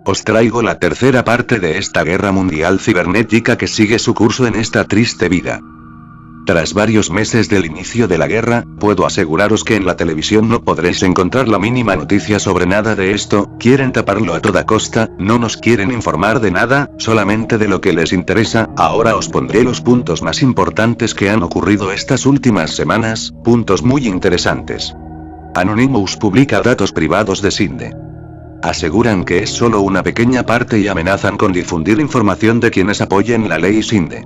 Os traigo la tercera parte de esta guerra mundial cibernética que sigue su curso en esta triste vida. Tras varios meses del inicio de la guerra, puedo aseguraros que en la televisión no podréis encontrar la mínima noticia sobre nada de esto, quieren taparlo a toda costa, no nos quieren informar de nada, solamente de lo que les interesa. Ahora os pondré los puntos más importantes que han ocurrido estas últimas semanas, puntos muy interesantes. Anonymous publica datos privados de Sinde. Aseguran que es solo una pequeña parte y amenazan con difundir información de quienes apoyen la ley Sinde.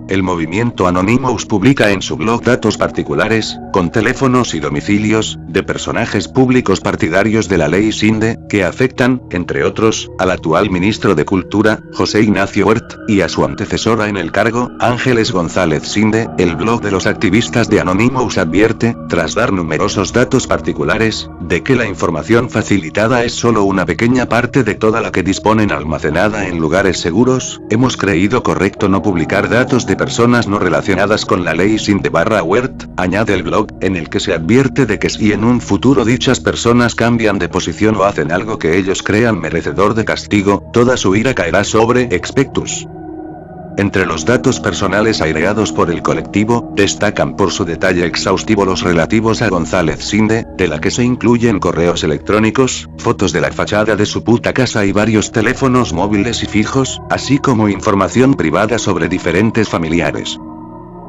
El movimiento Anonymous publica en su blog datos particulares, con teléfonos y domicilios, de personajes públicos partidarios de la ley Sinde, que afectan, entre otros, al actual ministro de Cultura, José Ignacio Wert, y a su antecesora en el cargo, Ángeles González Sinde. El blog de los activistas de Anonymous advierte, tras dar numerosos datos particulares, de que la información facilitada es solo una pequeña parte de toda la que disponen almacenada en lugares seguros. Hemos creído correcto no publicar datos de personas no relacionadas con la ley Sinde/Wert, añade el blog, en el que se advierte de que si en un futuro dichas personas cambian de posición o hacen algo que ellos crean merecedor de castigo, toda su ira caerá sobre Expectus. Entre los datos personales aireados por el colectivo, destacan por su detalle exhaustivo los relativos a González Sinde, de la que se incluyen correos electrónicos, fotos de la fachada de su puta casa y varios teléfonos móviles y fijos, así como información privada sobre diferentes familiares.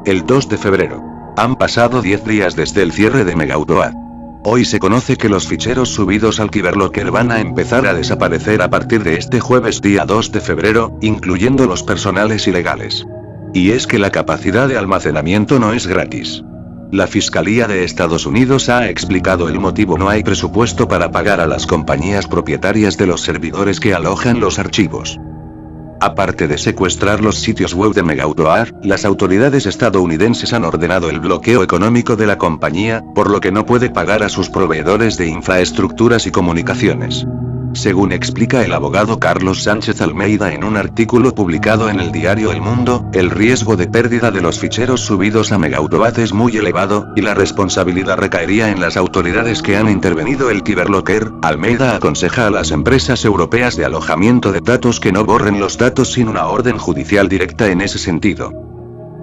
El 2 de febrero. Han pasado 10 días desde el cierre de Megautoad. Hoy se conoce que los ficheros subidos al Cyberlocker van a empezar a desaparecer a partir de este jueves día 2 de febrero, incluyendo los personales y legales. Y es que la capacidad de almacenamiento no es gratis. La Fiscalía de Estados Unidos ha explicado el motivo: no hay presupuesto para pagar a las compañías propietarias de los servidores que alojan los archivos. Aparte de secuestrar los sitios web de Megautoad, las autoridades estadounidenses han ordenado el bloqueo económico de la compañía, por lo que no puede pagar a sus proveedores de infraestructuras y comunicaciones. Según explica el abogado Carlos Sánchez Almeida en un artículo publicado en el diario El Mundo, el riesgo de pérdida de los ficheros subidos a Megautoad es muy elevado, y la responsabilidad recaería en las autoridades que han intervenido el Cyberlocker. Almeida aconseja a las empresas europeas de alojamiento de datos que no borren los datos sin una orden judicial directa en ese sentido.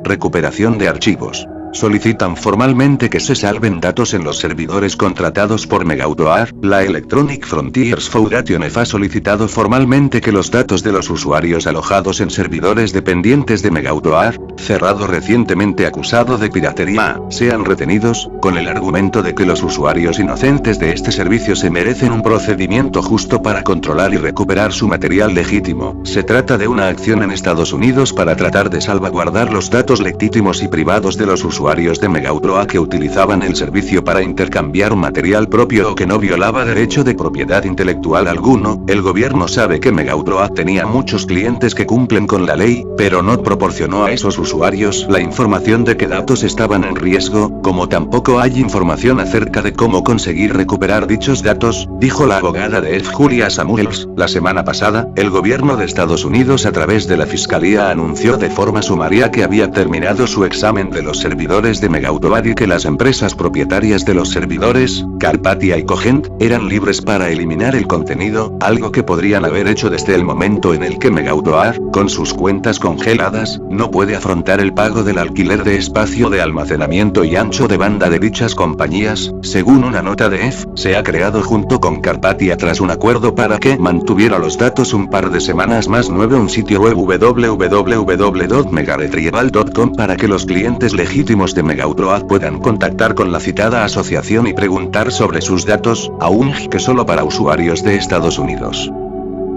Recuperación de archivos. Solicitan formalmente que se salven datos en los servidores contratados por Megautoad. La Electronic Frontiers Foundation ha solicitado formalmente que los datos de los usuarios alojados en servidores dependientes de Megautoad, cerrado recientemente acusado de piratería, sean retenidos, con el argumento de que los usuarios inocentes de este servicio se merecen un procedimiento justo para controlar y recuperar su material legítimo. Se trata de una acción en Estados Unidos para tratar de salvaguardar los datos legítimos y privados de los usuarios de Megautoad que utilizaban el servicio para intercambiar material propio o que no violaba derecho de propiedad intelectual alguno. El gobierno sabe que Megautoad tenía muchos clientes que cumplen con la ley, pero no proporcionó a esos usuarios la información de qué datos estaban en riesgo, como tampoco hay información acerca de cómo conseguir recuperar dichos datos, dijo la abogada de F. Julia Samuels. La semana pasada, el gobierno de Estados Unidos a través de la Fiscalía anunció de forma sumaria que había terminado su examen de los servidores de Megautoad y que las empresas propietarias de los servidores, Carpathia y Cogent, eran libres para eliminar el contenido, algo que podrían haber hecho desde el momento en el que Megautoad, con sus cuentas congeladas, no puede afrontar el pago del alquiler de espacio de almacenamiento y ancho de banda de dichas compañías. Según una nota de EF, se ha creado junto con Carpathia tras un acuerdo para que mantuviera los datos un par de semanas más un sitio web www.megaretrieval.com para que los clientes legítimos de Megautoad puedan contactar con la citada asociación y preguntar sobre sus datos, aunque solo para usuarios de Estados Unidos.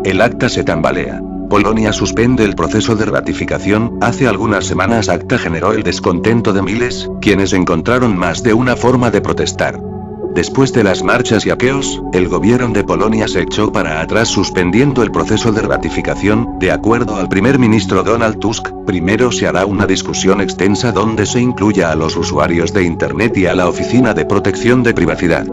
El acta se tambalea. Polonia suspende el proceso de ratificación. Hace algunas semanas ACTA generó el descontento de miles, quienes encontraron más de una forma de protestar. Después de las marchas y saqueos, el gobierno de Polonia se echó para atrás suspendiendo el proceso de ratificación. De acuerdo al primer ministro Donald Tusk, primero se hará una discusión extensa donde se incluya a los usuarios de Internet y a la Oficina de Protección de Privacidad.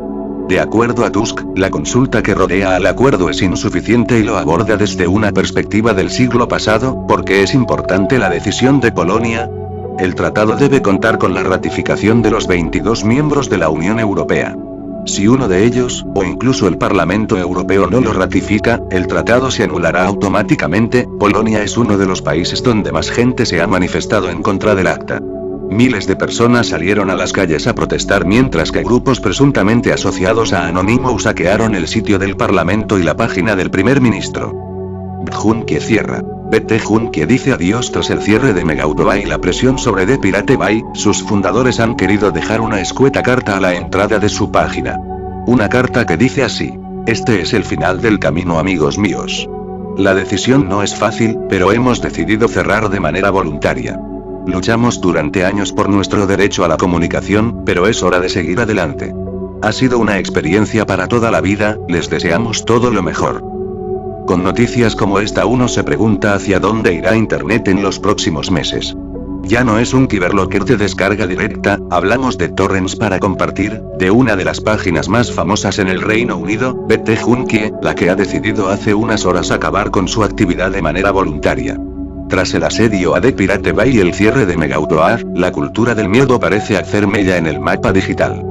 De acuerdo a Tusk, la consulta que rodea al acuerdo es insuficiente y lo aborda desde una perspectiva del siglo pasado. ¿Por qué es importante la decisión de Polonia? El tratado debe contar con la ratificación de los 22 miembros de la Unión Europea. Si uno de ellos, o incluso el Parlamento Europeo no lo ratifica, el tratado se anulará automáticamente. Polonia es uno de los países donde más gente se ha manifestado en contra del acta. Miles de personas salieron a las calles a protestar mientras que grupos presuntamente asociados a Anonymous saquearon el sitio del Parlamento y la página del primer ministro. Junkie cierra. BT Junkie dice adiós tras el cierre de Megaupload y la presión sobre The Pirate Bay. Sus fundadores han querido dejar una escueta carta a la entrada de su página. Una carta que dice así: este es el final del camino, amigos míos. La decisión no es fácil, pero hemos decidido cerrar de manera voluntaria. Luchamos durante años por nuestro derecho a la comunicación, pero es hora de seguir adelante. Ha sido una experiencia para toda la vida, les deseamos todo lo mejor. Con noticias como esta uno se pregunta hacia dónde irá Internet en los próximos meses. Ya no es un cyberlocker de descarga directa, hablamos de torrents para compartir, de una de las páginas más famosas en el Reino Unido, BT Junkie, la que ha decidido hace unas horas acabar con su actividad de manera voluntaria. Tras el asedio a The Pirate Bay y el cierre de Megaupload, la cultura del miedo parece hacer mella en el mapa digital.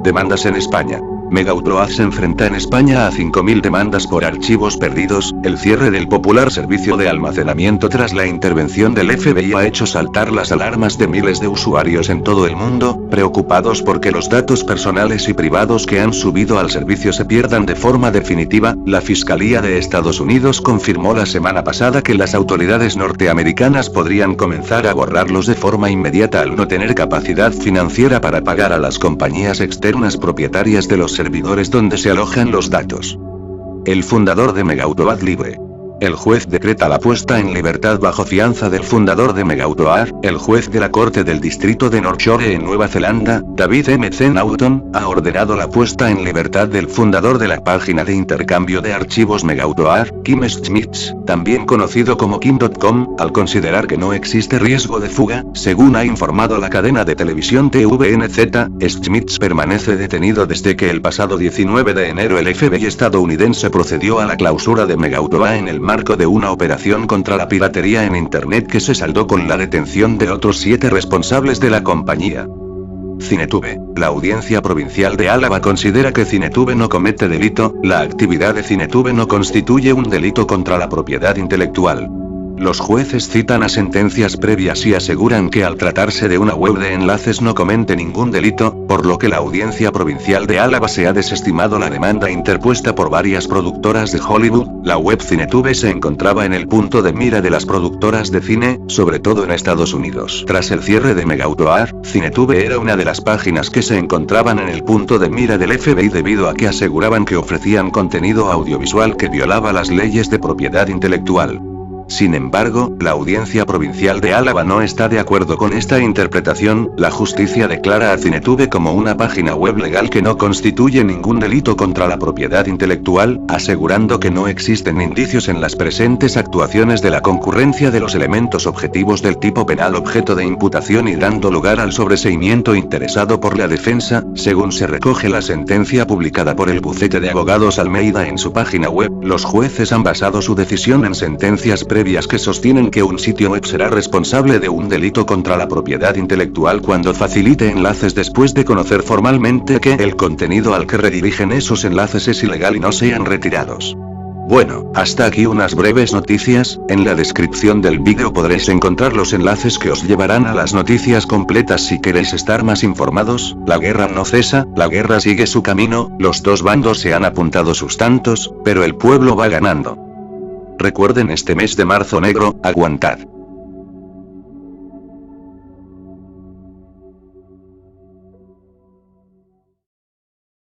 Demandas en España. Megaupload se enfrenta en España a 5.000 demandas por archivos perdidos. El cierre del popular servicio de almacenamiento tras la intervención del FBI ha hecho saltar las alarmas de miles de usuarios en todo el mundo, preocupados porque los datos personales y privados que han subido al servicio se pierdan de forma definitiva. La Fiscalía de Estados Unidos confirmó la semana pasada que las autoridades norteamericanas podrían comenzar a borrarlos de forma inmediata al no tener capacidad financiera para pagar a las compañías externas propietarias de los servidores donde se alojan los datos. El fundador de Megaupload libre. El juez decreta la puesta en libertad bajo fianza del fundador de Megaupload. El juez de la Corte del Distrito de North Shore en Nueva Zelanda, David M. C. Naughton, ha ordenado la puesta en libertad del fundador de la página de intercambio de archivos Megaupload, Kim Schmitz, también conocido como Kim.com, al considerar que no existe riesgo de fuga. Según ha informado la cadena de televisión TVNZ, Schmitz permanece detenido desde que el pasado 19 de enero el FBI estadounidense procedió a la clausura de Megaupload en el marco de una operación contra la piratería en Internet que se saldó con la detención de otros 7 responsables de la compañía. Cinetube. La Audiencia Provincial de Álava considera que Cinetube no comete delito. La actividad de Cinetube no constituye un delito contra la propiedad intelectual. Los jueces citan a sentencias previas y aseguran que al tratarse de una web de enlaces no comete ningún delito, por lo que la Audiencia Provincial de Álava se ha desestimado la demanda interpuesta por varias productoras de Hollywood. La web Cinetube se encontraba en el punto de mira de las productoras de cine, sobre todo en Estados Unidos. Tras el cierre de Megaupload, Cinetube era una de las páginas que se encontraban en el punto de mira del FBI debido a que aseguraban que ofrecían contenido audiovisual que violaba las leyes de propiedad intelectual. Sin embargo, la Audiencia Provincial de Álava no está de acuerdo con esta interpretación. La justicia declara a Cinetube como una página web legal que no constituye ningún delito contra la propiedad intelectual, asegurando que no existen indicios en las presentes actuaciones de la concurrencia de los elementos objetivos del tipo penal objeto de imputación y dando lugar al sobreseimiento interesado por la defensa, según se recoge la sentencia publicada por el bufete de abogados Almeida en su página web. Los jueces han basado su decisión en sentencias previas que sostienen que un sitio web será responsable de un delito contra la propiedad intelectual cuando facilite enlaces después de conocer formalmente que el contenido al que redirigen esos enlaces es ilegal y no sean retirados. Bueno, hasta aquí unas breves noticias. En la descripción del vídeo podréis encontrar los enlaces que os llevarán a las noticias completas si queréis estar más informados. La guerra no cesa, la guerra sigue su camino, los dos bandos se han apuntado sus tantos, pero el pueblo va ganando. Recuerden este mes de marzo negro, aguantad.